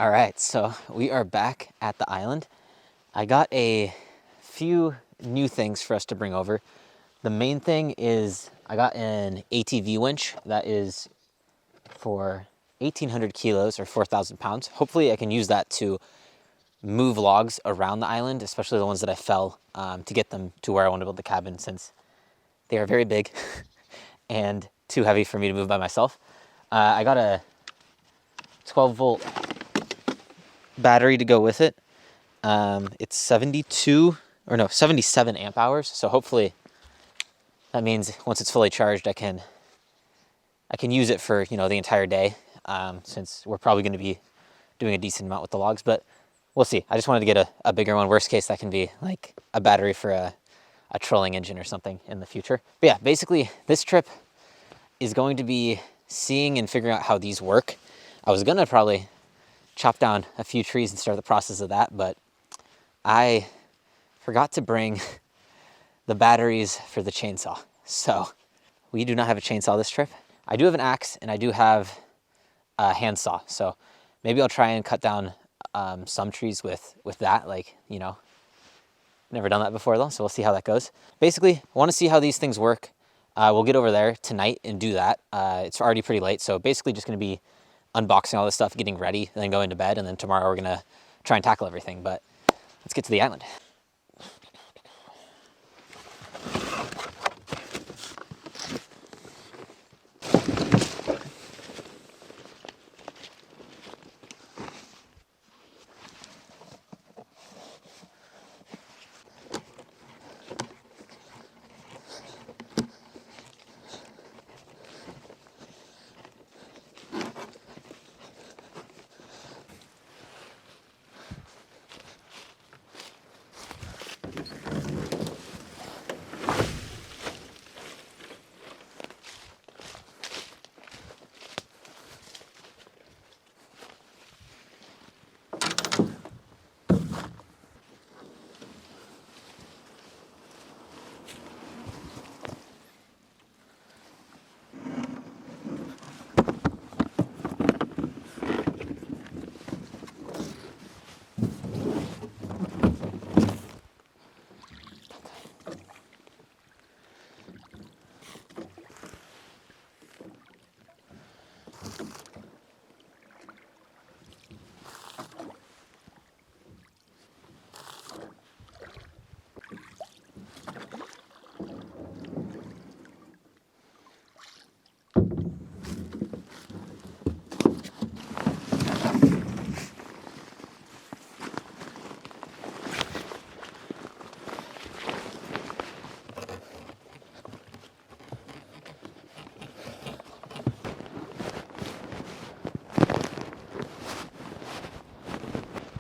All right, so we are back at the island. I got a few new things for us to bring over. The main thing is I got an ATV winch that is for 1,800 kilos or 4,000 pounds. Hopefully I can use that to move logs around the island, especially the ones that I fell, to get them to where I want to build the cabin, since they are very big and too heavy for me to move by myself. I got a 12-volt battery to go with it. It's 77 amp hours. So hopefully that means once it's fully charged, I can use it for, the entire day, since we're probably going to be doing a decent amount with the logs, but we'll see. I just wanted to get a bigger one. Worst case, that can be like a battery for a trolling engine or something in the future. But yeah, basically this trip is going to be seeing and figuring out how these work. I was gonna probably chop down a few trees and start the process of that, but I forgot to bring the batteries for the chainsaw. So we do not have a chainsaw this trip. I do have an axe and I do have a handsaw. So maybe I'll try and cut down some trees with that, never done that before though, so we'll see how that goes. Basically, I want to see how these things work. We'll get over there tonight and do that. It's already pretty late, so basically just going to be unboxing all this stuff, getting ready, and then going to bed, and then tomorrow we're going to try and tackle everything. But let's get to the island.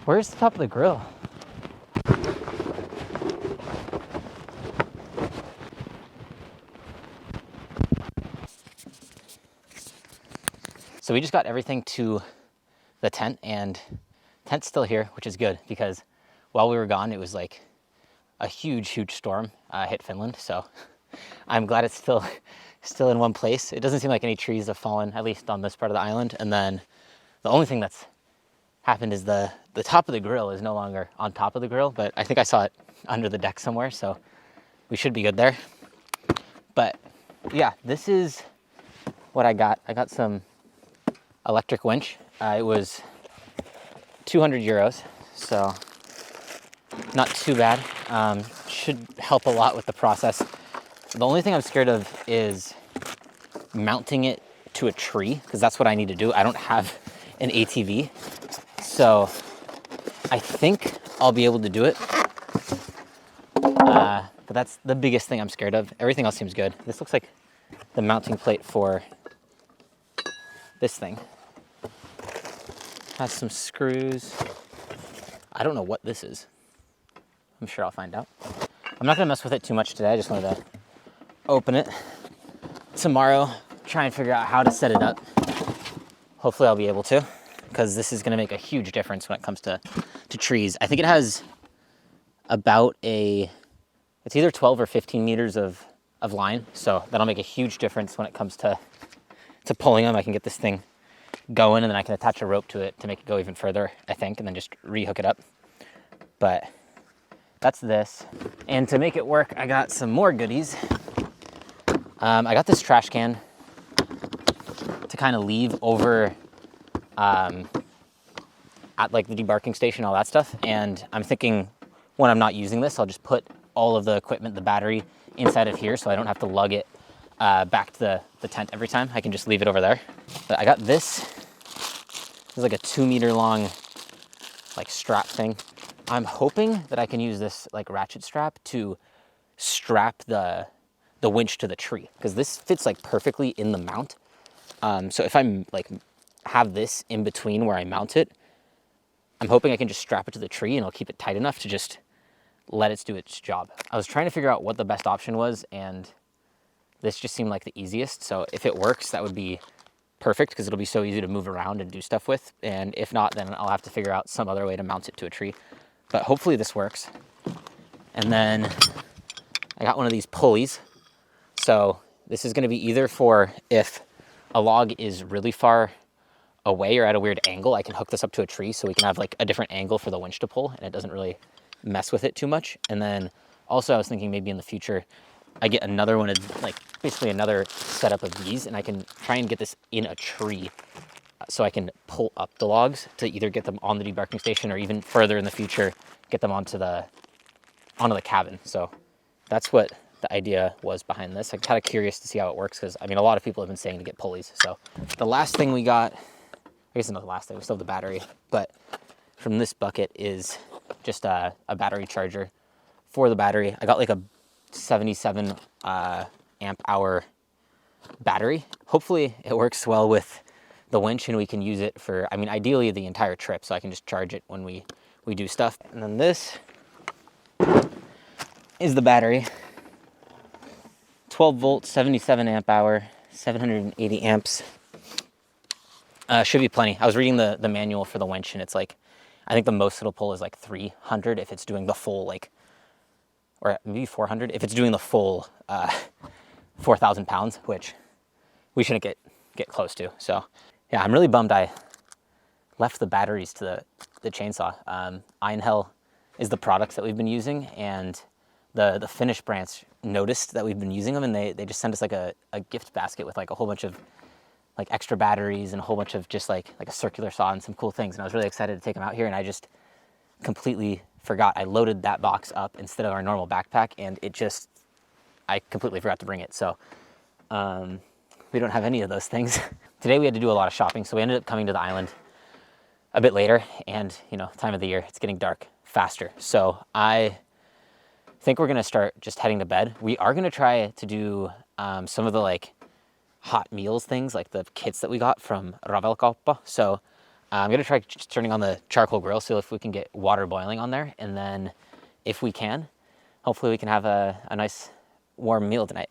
Where's the top of the grill? So we just got everything to the tent, and tent's still here, which is good because while we were gone, it was like a huge storm hit Finland. So I'm glad it's still in one place. It doesn't seem like any trees have fallen, at least on this part of the island. And then the only thing that's happened is the top of the grill is no longer on top of the grill, but I think I saw it under the deck somewhere, so we should be good there. But yeah, this is what I got. I got some electric winch. It was 200 euros, so not too bad. Should help a lot with the process. The only thing I'm scared of is mounting it to a tree, because that's what I need to do. I don't have an ATV. So I think I'll be able to do it, but that's the biggest thing I'm scared of. Everything else seems good. This looks like the mounting plate for this thing. Has some screws. I don't know what this is. I'm sure I'll find out. I'm not gonna mess with it too much today. I just wanted to open it. Tomorrow, try and figure out how to set it up. Hopefully I'll be able to, because this is going to make a huge difference when it comes to trees. I think it has about it's either 12 or 15 meters of line, so that'll make a huge difference when it comes to pulling them. I can get this thing going, and then I can attach a rope to it to make it go even further, I think, and then just re-hook it up. But that's this. And to make it work, I got some more goodies. I got this trash can to kind of leave over at like the debarking station, all that stuff. And I'm thinking when I'm not using this, I'll just put all of the equipment, the battery, inside of here so I don't have to lug it back to the tent every time. I can just leave it over there. But I got this. It's like a 2-meter long like strap thing. I'm hoping that I can use this like ratchet strap to strap the winch to the tree, because this fits like perfectly in the mount. So if I'm like have this in between where I mount it, I'm hoping I can just strap it to the tree and it'll keep it tight enough to just let it do its job. I was trying to figure out what the best option was, and this just seemed like the easiest. So if it works, that would be perfect, because it'll be so easy to move around and do stuff with. And if not, then I'll have to figure out some other way to mount it to a tree. But hopefully this works. And then I got one of these pulleys. So this is going to be either for if a log is really far away or at a weird angle, I can hook this up to a tree so we can have like a different angle for the winch to pull, and it doesn't really mess with it too much. And then also I was thinking maybe in the future I get another one of like basically another setup of these, and I can try and get this in a tree so I can pull up the logs to either get them on the debarking station or even further in the future get them onto the cabin. So that's what the idea was behind this. I'm kind of curious to see how it works, because I mean a lot of people have been saying to get pulleys. So the last thing we got, I guess not the last thing, we still have the battery, but from this bucket is just a battery charger for the battery. I got like a 77 amp hour battery. Hopefully it works well with the winch and we can use it for, I mean, ideally the entire trip, so I can just charge it when we do stuff. And then this is the battery. 12 volt, 77 amp hour, 780 amps. Should be plenty. I was reading the manual for the winch, and it's like, I think the most it'll pull is like 300 if it's doing the full like, or maybe 400 if it's doing the full 4,000 pounds, which we shouldn't get close to. So yeah, I'm really bummed I left the batteries to the chainsaw. Iron Hell is the products that we've been using, and the Finnish branch noticed that we've been using them, and they just sent us like a gift basket with like a whole bunch of like extra batteries and a whole bunch of just like a circular saw and some cool things. And I was really excited to take them out here, and I just completely forgot. I loaded that box up instead of our normal backpack, and I completely forgot to bring it. So we don't have any of those things. Today we had to do a lot of shopping, so we ended up coming to the island a bit later, and you know, time of the year, it's getting dark faster. So I think we're gonna start just heading to bed. We are gonna try to do some of the like hot meals things, like the kits that we got from Ravelkauppa. So I'm gonna try just turning on the charcoal grill, see if we can get water boiling on there, and then if we can, hopefully we can have a nice warm meal tonight.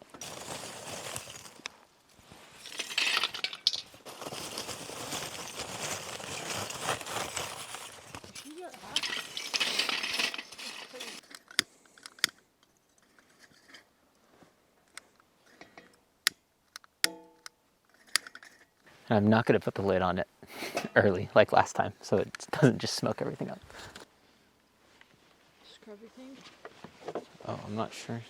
And I'm not gonna put the lid on it early like last time, so it doesn't just smoke everything up. Scrub everything? Oh, I'm not sure.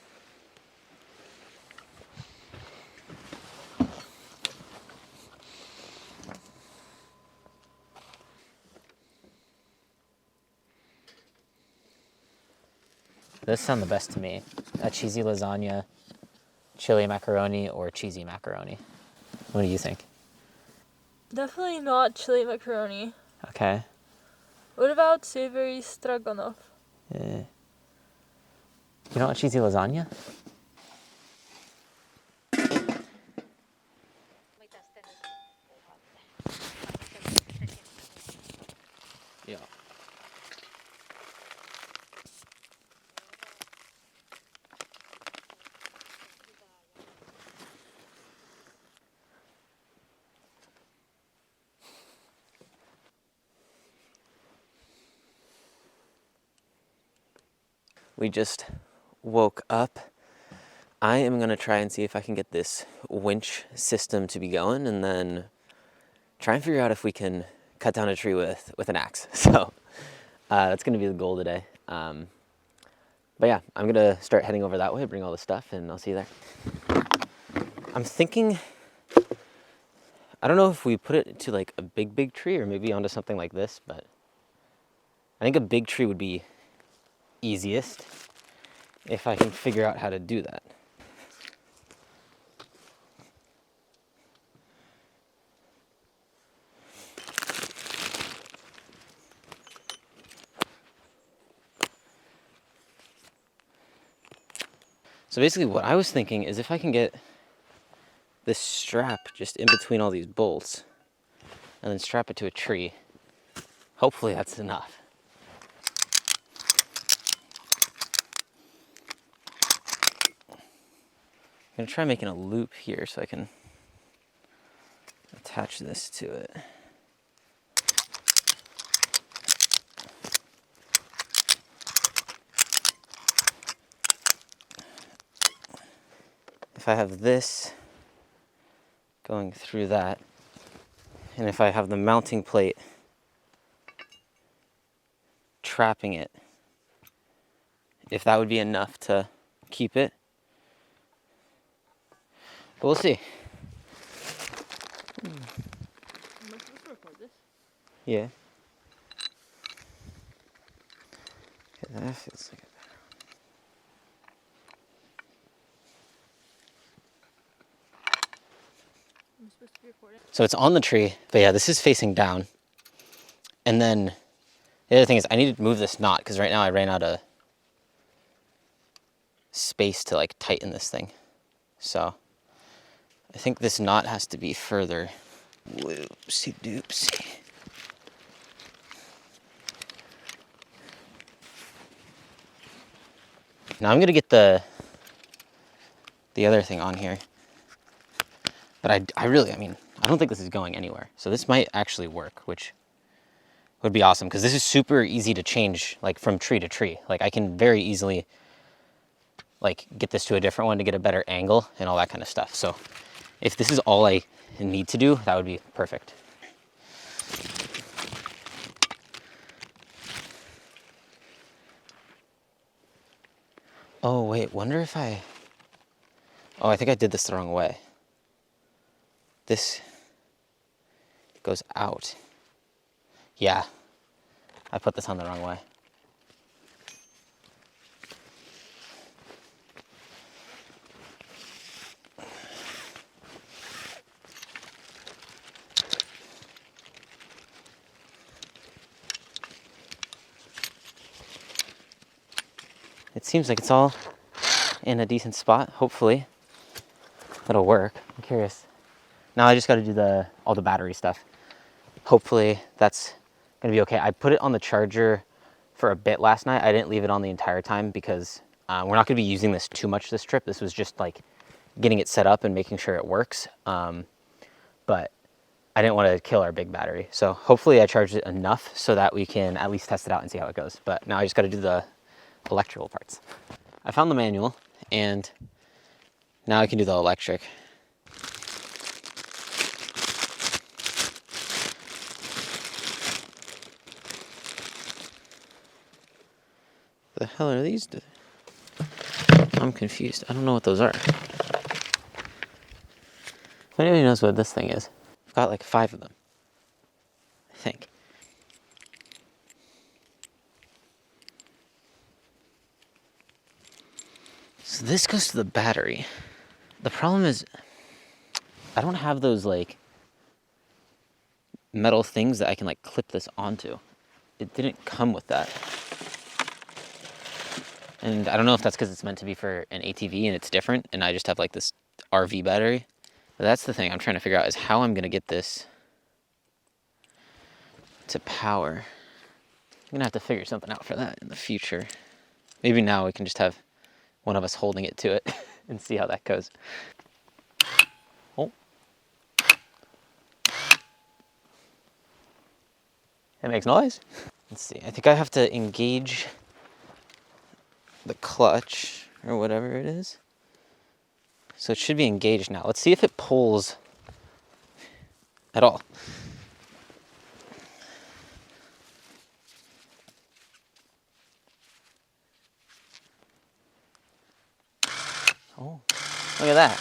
Those sound the best to me. A cheesy lasagna, chili macaroni, or cheesy macaroni. What do you think? Definitely not chili macaroni. Okay. What about savory stroganoff? You don't want cheesy lasagna? Yeah. We just woke up. I am gonna try and see if I can get this winch system to be going, and then try and figure out if we can cut down a tree with an axe. So that's gonna be the goal today. But yeah, I'm gonna start heading over that way, bring all the stuff, and I'll see you there. I'm thinking, I don't know if we put it to like a big tree or maybe onto something like this, but I think a big tree would be easiest if I can figure out how to do that. So basically what I was thinking is if I can get this strap just in between all these bolts and then strap it to a tree, hopefully that's enough. I'm gonna try making a loop here so I can attach this to it. If I have this going through that, and if I have the mounting plate trapping it, if that would be enough to keep it. But we'll see. Am I supposed to record this? Yeah. Okay, that feels like it. I'm supposed to be recording. So it's on the tree, but yeah, this is facing down. And then the other thing is I need to move this knot because right now I ran out of space to like tighten this thing. So I think this knot has to be further. Whoopsie doopsie. Now I'm gonna get the other thing on here. But I mean, I don't think this is going anywhere. So this might actually work, which would be awesome because this is super easy to change like from tree to tree. Like I can very easily like get this to a different one to get a better angle and all that kind of stuff. So if this is all I need to do, that would be perfect. Oh wait, wonder if I think I did this the wrong way. This goes out. Yeah, I put this on the wrong way. It seems like it's all in a decent spot. Hopefully it'll work. I'm curious. Now I just got to do all the battery stuff. Hopefully that's gonna be okay. I put it on the charger for a bit last night. I didn't leave it on the entire time because we're not gonna be using this too much this trip. This was just like getting it set up and making sure it works. But I didn't want to kill our big battery. So hopefully I charged it enough so that we can at least test it out and see how it goes. But now I just got to do the electrical parts. I found the manual and now I can do the electric. The hell are these? I'm confused. I don't know what those are. If anybody knows what this thing is, I've got like 5 of them, I think. So this goes to the battery. The problem is I don't have those like metal things that I can like clip this onto. It didn't come with that. And I don't know if that's because it's meant to be for an ATV and it's different and I just have like this RV battery. But that's the thing I'm trying to figure out is how I'm gonna get this to power. I'm gonna have to figure something out for that in the future. Maybe now we can just have one of us holding it to it and see how that goes. Oh. It makes noise. Let's see, I think I have to engage the clutch or whatever it is. So it should be engaged now. Let's see if it pulls at all. Oh, look at that.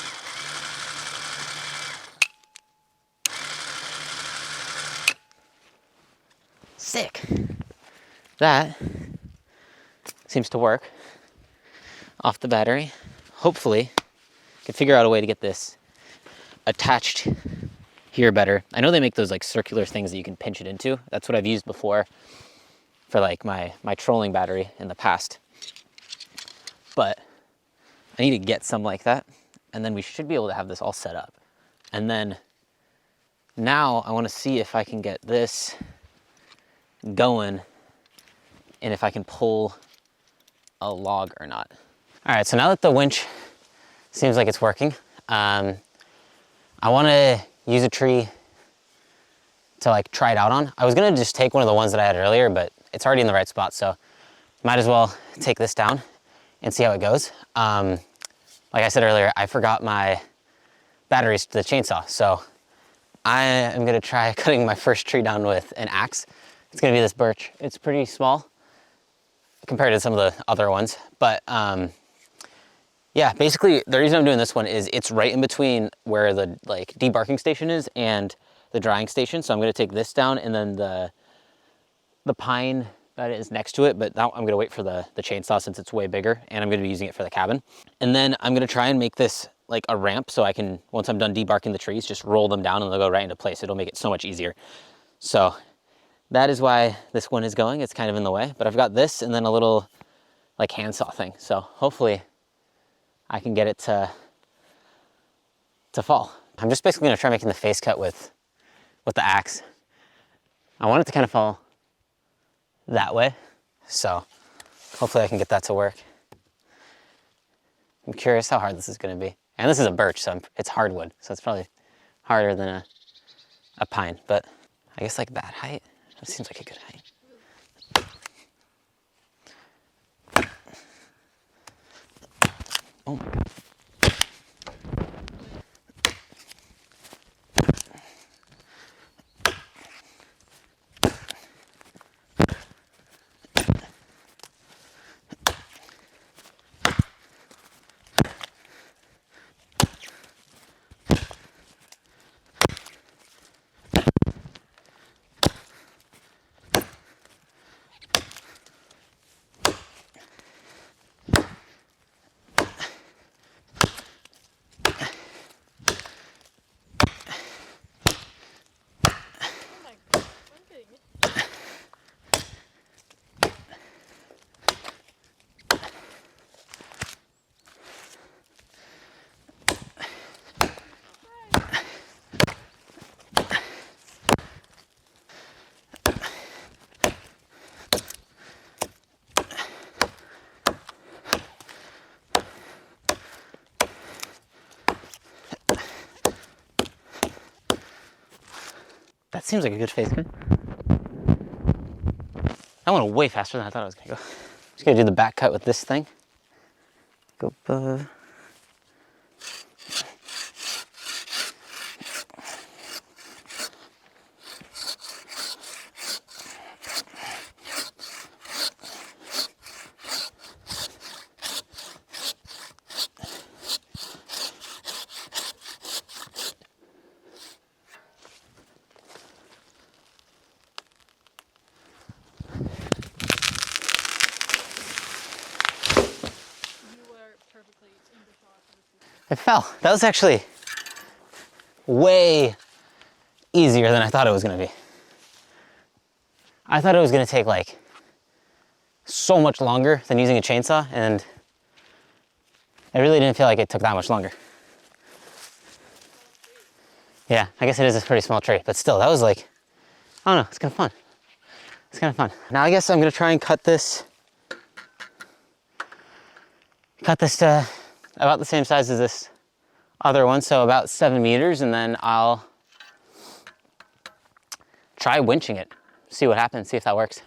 Sick. That seems to work off the battery. Hopefully, I can figure out a way to get this attached here better. I know they make those like circular things that you can pinch it into. That's what I've used before for like my trolling battery in the past. But I need to get some like that, and then we should be able to have this all set up. And then now I want to see if I can get this going and if I can pull a log or not. All right, so now that the winch seems like it's working, I want to use a tree to like try it out on. I was gonna just take one of the ones that I had earlier, but it's already in the right spot, so might as well take this down and see how it goes. Like I said earlier, I forgot my batteries to the chainsaw, so I am gonna try cutting my first tree down with an axe. It's gonna be this birch. It's pretty small compared to some of the other ones, but yeah, basically the reason I'm doing this one is it's right in between where the like debarking station is and the drying station. So I'm gonna take this down, and then the pine that is next to it, but now I'm gonna wait for the chainsaw since it's way bigger, and I'm gonna be using it for the cabin. And then I'm gonna try and make this like a ramp so I can, once I'm done debarking the trees, just roll them down and they'll go right into place. It'll make it so much easier. So that is why this one is going. It's kind of in the way, but I've got this and then a little like handsaw thing. So hopefully I can get it to fall. I'm just basically gonna try making the face cut with the axe. I want it to kind of fall that way, so hopefully I can get that to work. I'm curious how hard this is gonna be. And this is a birch, so it's hardwood, so it's probably harder than a pine, but I guess like that height, that seems like a good height. Oh. That seems like a good face cut. That went way faster than I thought it was gonna go. Just gonna do the back cut with this thing. Go above. It fell. That was actually way easier than I thought it was gonna be. I thought it was gonna take like so much longer than using a chainsaw, and I really didn't feel like it took that much longer. Yeah, I guess it is a pretty small tree, but still, that was like, I don't know, it's kind of fun. It's kind of fun. Now I guess I'm gonna try and cut this to about the same size as this other one, so about 7 meters, and then I'll try winching it, see what happens, see if that works.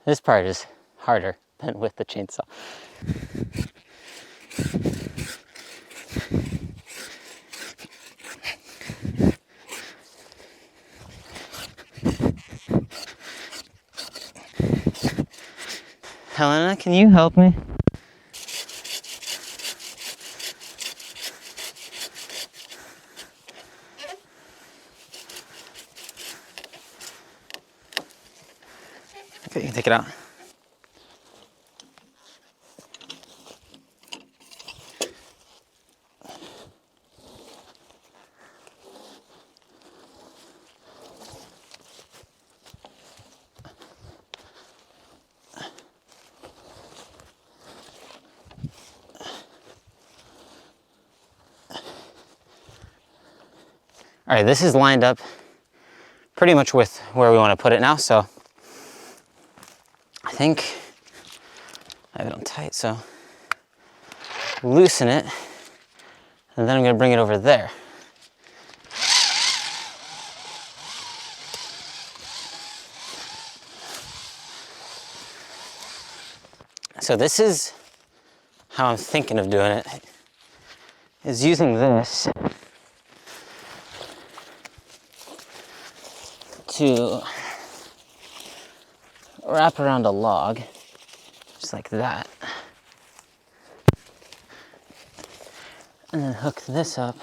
This part is harder. than with the chainsaw. Helena, can you help me? Okay, you can take it out. All right, this is lined up pretty much with where we want to put it now, so I think I have it on tight, so loosen it, and then I'm going to bring it over there. So this is how I'm thinking of doing it, is using this to wrap around a log, just like that, and then hook this up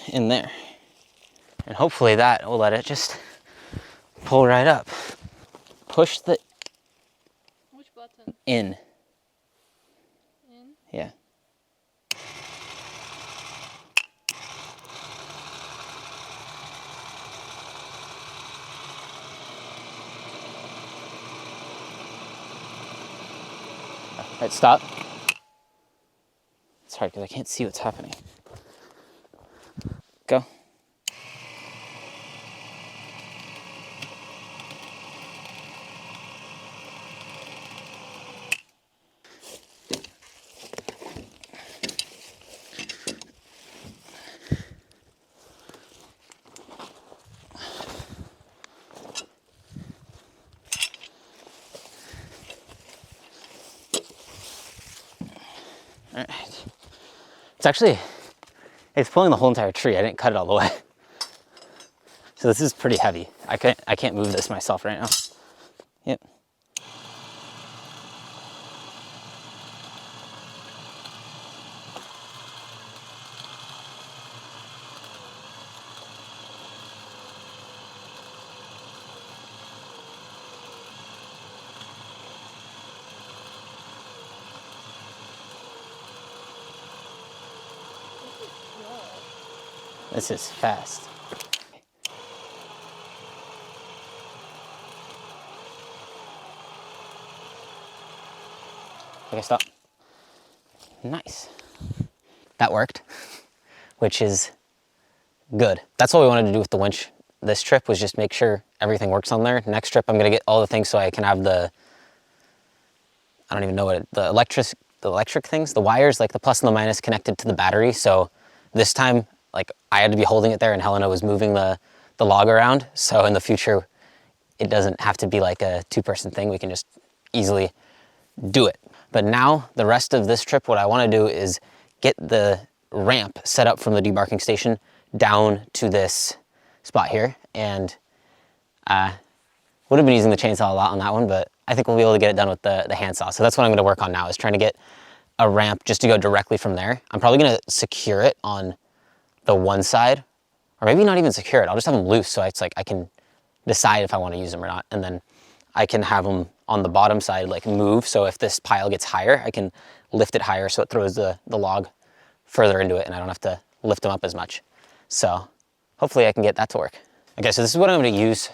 in there. And hopefully that will let it just pull right up. Push the Which button? in. In? Yeah. All right, stop. It's hard because I can't see what's happening. Go. All right. It's pulling the whole entire tree. I didn't cut it all the way. So this is pretty heavy. I can't move this myself right now. Yep. This is fast. Okay, stop. Nice. That worked, which is good. That's all we wanted to do with the winch this trip, was just make sure everything works on there. Next trip, I'm gonna get all the things so I can have the, I don't even know what the electric things, the wires, like the plus and the minus connected to the battery. So this time, like I had to be holding it there and Helena was moving the log around. So in the future, it doesn't have to be like a two-person thing. We can just easily do it. But now the rest of this trip, what I want to do is get the ramp set up from the debarking station down to this spot here. And would have been using the chainsaw a lot on that one, but I think we'll be able to get it done with the handsaw. So that's what I'm going to work on now, is trying to get a ramp just to go directly from there. I'm probably going to secure it on the one side, or maybe not even secure it. I'll just have them loose, so it's like I can decide if I want to use them or not. And then I can have them on the bottom side like move, so if this pile gets higher, I can lift it higher so it throws the log further into it and I don't have to lift them up as much. So hopefully I can get that to work. Okay, so this is what I'm going to use,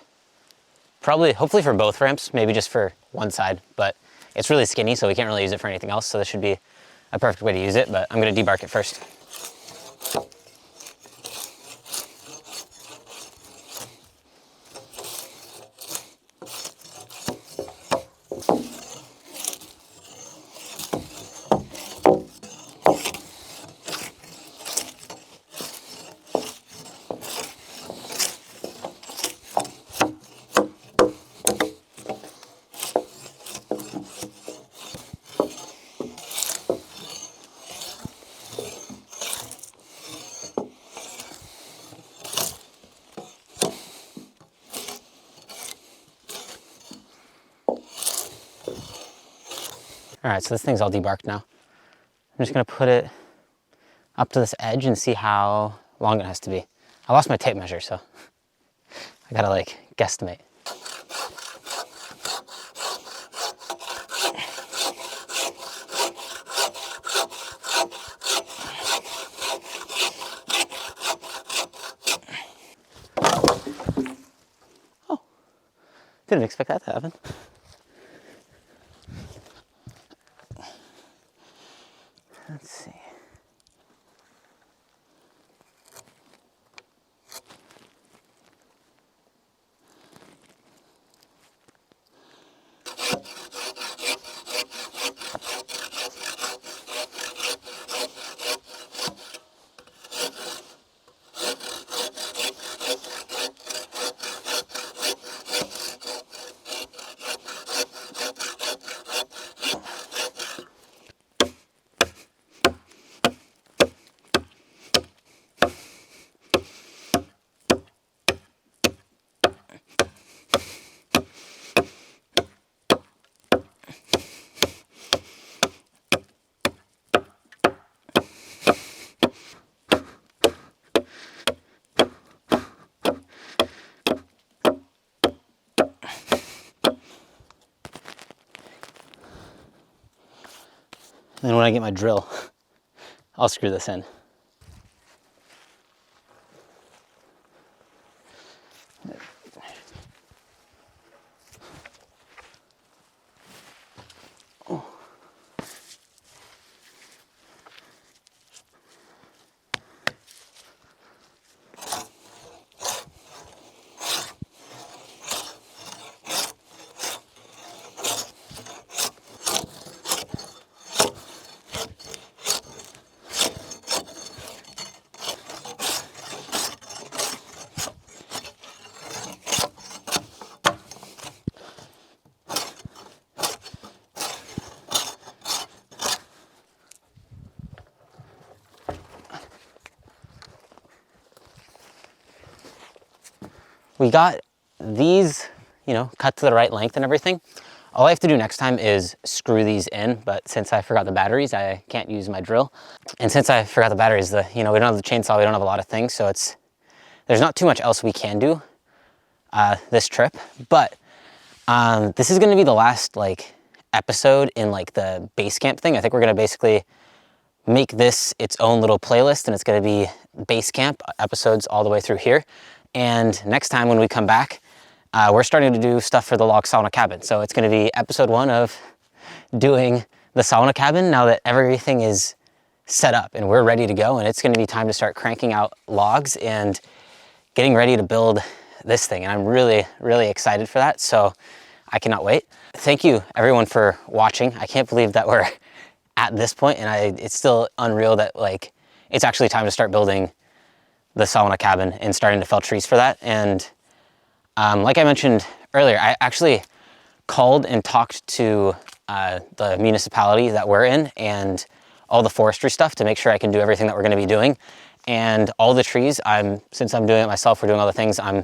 hopefully for both ramps, maybe just for one side, but it's really skinny, so we can't really use it for anything else, so this should be a perfect way to use it, but I'm going to debark it first. All right, so this thing's all debarked now. I'm just gonna put it up to this edge and see how long it has to be. I lost my tape measure, so I gotta like guesstimate. Oh, didn't expect that to happen. Let's see. And then when I get my drill, I'll screw this in. We got these, cut to the right length and everything. All I have to do next time is screw these in, but since I forgot the batteries, I can't use my drill. And since I forgot the batteries, we don't have the chainsaw, we don't have a lot of things, so there's not too much else we can do this trip. But this is gonna be the last episode in the Basecamp thing. I think we're gonna basically make this its own little playlist, and it's gonna be Basecamp episodes all the way through here. And next time when we come back, we're starting to do stuff for the log sauna cabin. So it's gonna be episode 1 of doing the sauna cabin now that everything is set up and we're ready to go, and it's gonna be time to start cranking out logs and getting ready to build this thing. And I'm really, really excited for that. So I cannot wait. Thank you everyone for watching. I can't believe that we're at this point, and it's still unreal that it's actually time to start building the sauna cabin and starting to fell trees for that. And like I mentioned earlier, I actually called and talked to the municipality that we're in and all the forestry stuff to make sure I can do everything that we're gonna be doing. And all the trees, since I'm doing it myself, we're doing all the things, I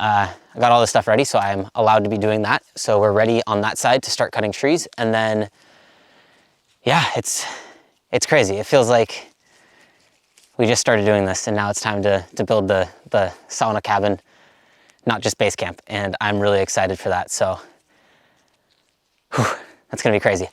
got all this stuff ready, so I'm allowed to be doing that. So we're ready on that side to start cutting trees. And then, yeah, it's crazy. It feels like we just started doing this, and now it's time to build the sauna cabin, not just Basecamp. And I'm really excited for that. So, that's gonna be crazy.